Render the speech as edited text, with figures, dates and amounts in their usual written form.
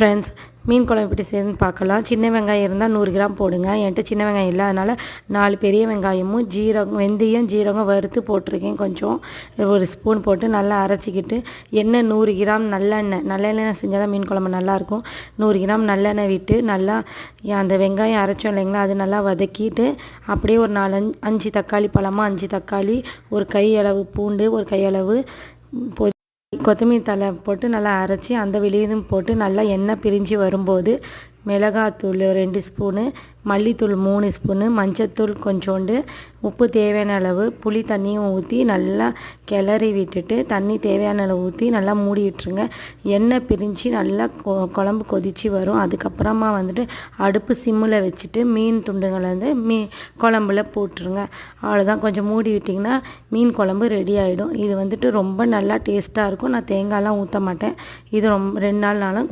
Friends, மீன் குழம்பு எப்படி செய்யணும்னு பார்க்கலாம். சின்ன வெங்காயம் இருந்தால் 100 கிராம் போடுங்க. என்கிட்ட சின்ன வெங்காயம் இல்லை, அதனால் 4 பெரிய வெங்காயமும் வெந்தயம் ஜீரகம் வறுத்து போட்டிருக்கேன். கொஞ்சம் ஒரு ஸ்பூன் போட்டு நல்லா அரைச்சிக்கிட்டு எண்ணெய் 100 கிராம் நல்லெண்ணெய் செஞ்சால் தான் மீன் குழம்பு நல்லாயிருக்கும். 100 கிராம் நல்லெண்ணெய் விட்டு நல்லா அந்த வெங்காயம் அரைச்சோம் இல்லைங்களா, அது நல்லா வதக்கிட்டு அப்படியே ஒரு 5 தக்காளி பழமாக 5 தக்காளி, ஒரு கையளவு பூண்டு, ஒரு கையளவு கொத்தமல்லி தழை போட்டு நல்லா அரைச்சி அந்த விழுதும் போட்டு நல்லா எண்ணெய் பிரிஞ்சு வரும்போது மிளகாத்தூள் 2 ஸ்பூனு, மல்லித்தூள் 3 ஸ்பூனு, மஞ்சத்தூள் கொஞ்சோண்டு, உப்பு தேவையான அளவு, புளி தண்ணியும் ஊற்றி நல்லா கிளறி விட்டுட்டு தண்ணி தேவையான அளவு ஊற்றி நல்லா மூடி விட்டுருங்க. எண்ணெய் பிரிஞ்சு நல்லா குழம்பு கொதித்து வரும். அதுக்கப்புறமா அடுப்பு சிம்மில் வச்சுட்டு மீன் துண்டுங்களை குழம்புல போட்டுருங்க. அவ்வளோதான். கொஞ்சம் மூடி விட்டிங்கன்னா மீன் குழம்பு ரெடி ஆகிடும். இது ரொம்ப நல்லா டேஸ்ட்டாக இருக்கும். நான் தேங்காயெலாம் ஊற்ற மாட்டேன். இது 2 நாள்னாலும்